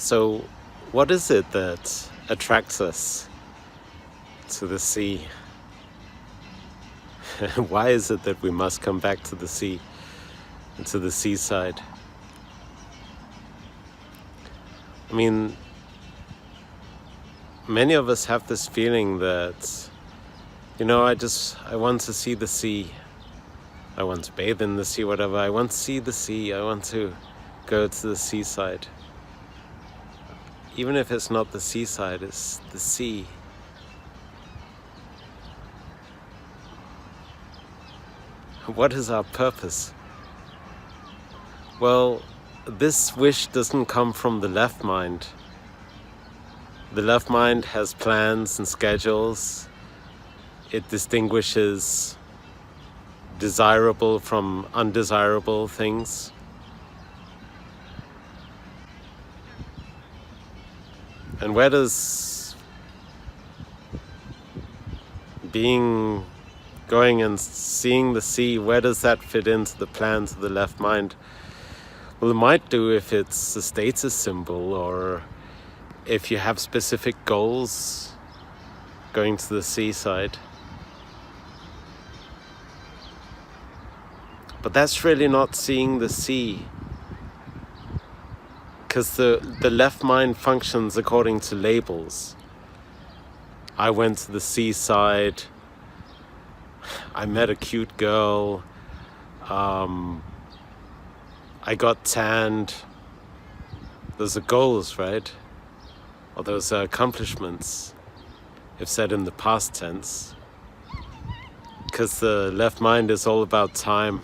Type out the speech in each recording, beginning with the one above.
So, what is it that attracts us to the sea? Why is it that we must come back to the sea and to the seaside? I mean, many of us have this feeling that, I want to see the sea. I want to bathe in the sea, whatever. I want to see the sea. I want to go to the seaside. Even if it's not the seaside, it's the sea. What is our purpose? Well, this wish doesn't come from the left mind. The left mind has plans and schedules. It distinguishes desirable from undesirable things. And where does going and seeing the sea, where does that fit into the plans of the left mind? Well, it might do if it's a status symbol, or if you have specific goals going to the seaside. But that's really not seeing the sea, because the left mind functions according to labels. I went to the seaside, I met a cute girl, I got tanned. Those are goals, right? Or those are accomplishments, if said in the past tense. Because the left mind is all about time,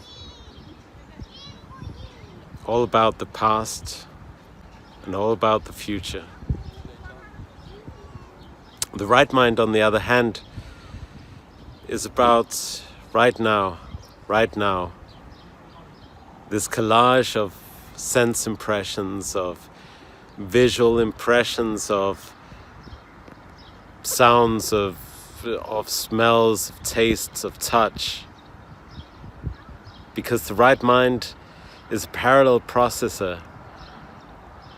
all about the past, and all about the future. The right mind, on the other hand, is about right now. This collage of sense impressions, of visual impressions, of sounds, of smells, of tastes, of touch. Because the right mind is a parallel processor.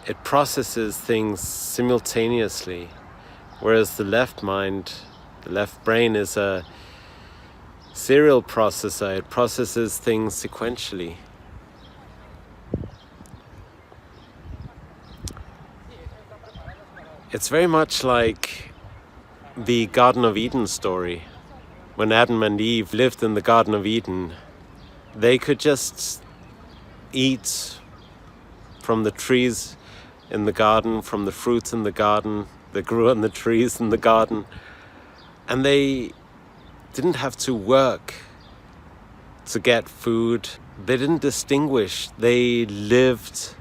It processes things simultaneously, whereas the left mind, the left brain, is a serial processor. It processes things sequentially. It's very much like the Garden of Eden story. When Adam and Eve lived in the Garden of Eden, they could just eat from the trees in the garden, from the fruits in the garden that grew on the trees in the garden, and they didn't have to work to get food. They didn't distinguish. They lived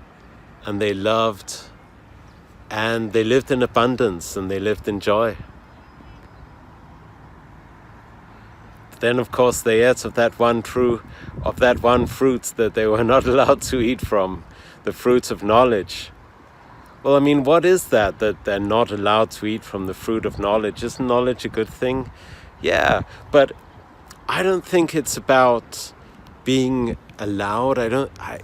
and they loved, and they lived in abundance and they lived in joy. Then, of course, they ate of that one fruit that they were not allowed to eat from, the fruit of knowledge. Well, I mean, what is that they're not allowed to eat from the fruit of knowledge? Isn't knowledge a good thing? Yeah, but I don't think it's about being allowed. I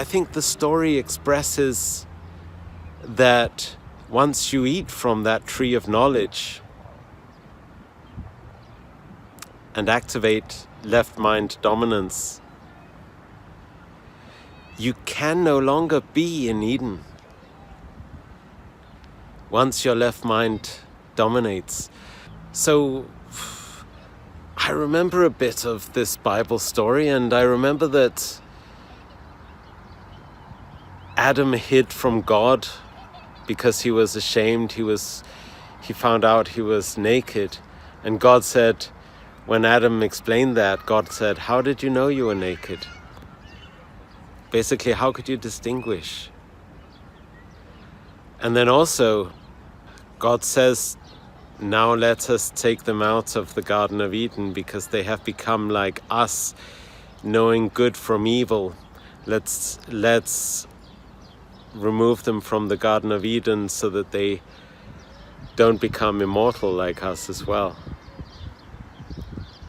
think the story expresses that once you eat from that tree of knowledge and activate left mind dominance, you can no longer be in Eden. Once your left mind dominates. So I remember a bit of this Bible story, and I remember that Adam hid from God because he was ashamed. He found out he was naked, and God said, when Adam explained that, God said, "How did you know you were naked?" Basically, how could you distinguish? And then also, God says, now let us take them out of the Garden of Eden, because they have become like us, knowing good from evil. Let's remove them from the Garden of Eden so that they don't become immortal like us as well.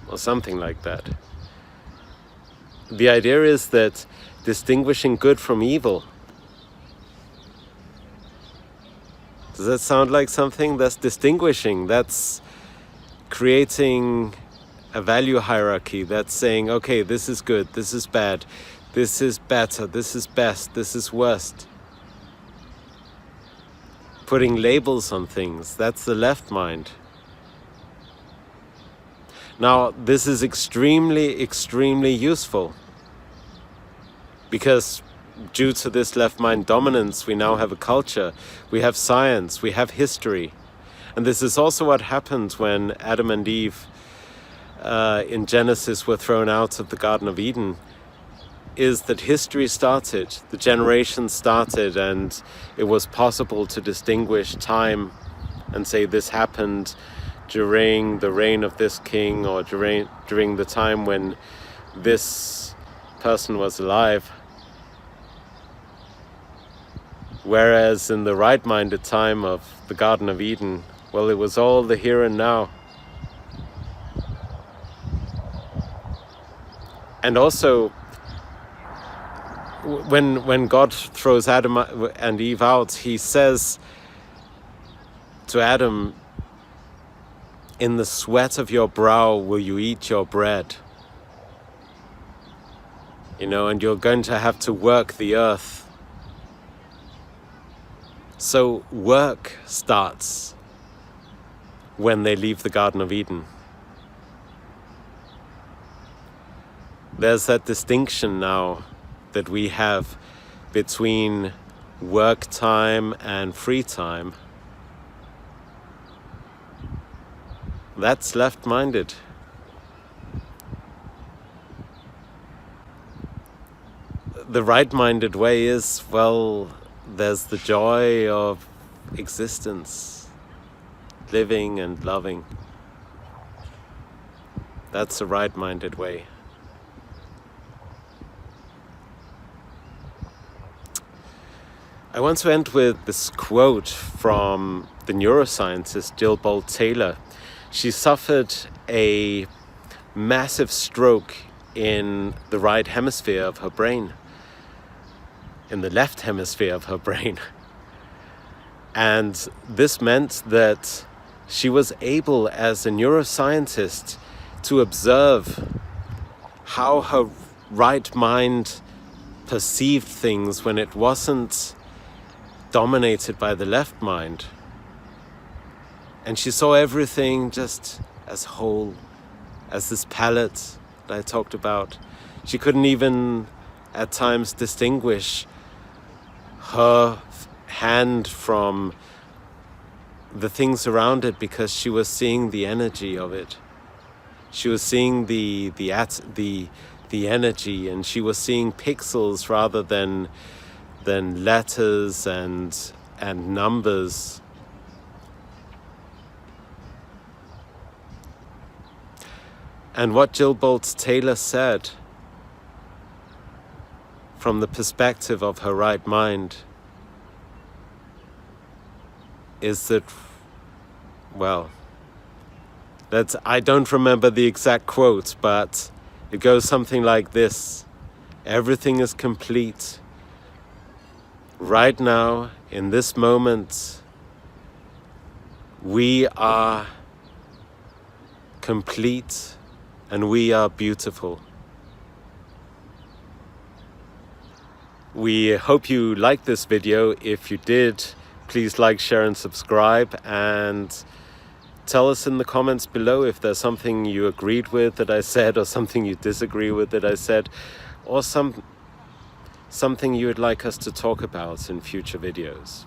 Or something like that. The idea is that distinguishing good from evil Does that sound like something? That's distinguishing. That's creating a value hierarchy. That's saying, okay, this is good, this is bad, this is better, this is best, this is worst. Putting labels on things, that's the left mind. Now, this is extremely, extremely useful, because due to this left mind dominance, we now have a culture, we have science, we have history. And this is also what happened when Adam and Eve in Genesis were thrown out of the Garden of Eden, is that history started, the generations started, and it was possible to distinguish time and say this happened during the reign of this king, or during the time when this person was alive. Whereas in the right-minded time of the Garden of Eden, well, it was all the here and now. And also, when God throws Adam and Eve out, he says to Adam, "In the sweat of your brow will you eat your bread." You know, and you're going to have to work the earth. So work starts when they leave the Garden of Eden. There's that distinction now that we have between work time and free time. That's left-minded. The right-minded way is, well, there's the joy of existence, living and loving. That's the right-minded way. I want to end with this quote from the neuroscientist Jill Bolte Taylor. She suffered a massive stroke in the right hemisphere of her brain, in the left hemisphere of her brain. And this meant that she was able, as a neuroscientist, to observe how her right mind perceived things when it wasn't dominated by the left mind. And she saw everything just as whole, as this palette that I talked about. She couldn't even at times distinguish her hand from the things around it, because she was seeing the energy of it. She was seeing the energy, and she was seeing pixels rather than letters and numbers. And what Jill Bolte Taylor said, from the perspective of her right mind, is that, well, I don't remember the exact quote, but it goes something like this: everything is complete. Right now, in this moment, we are complete and we are beautiful. We hope you liked this video. If you did, please like, share and subscribe, and tell us in the comments below if there's something you agreed with that I said, or something you disagree with that I said, or something you would like us to talk about in future videos.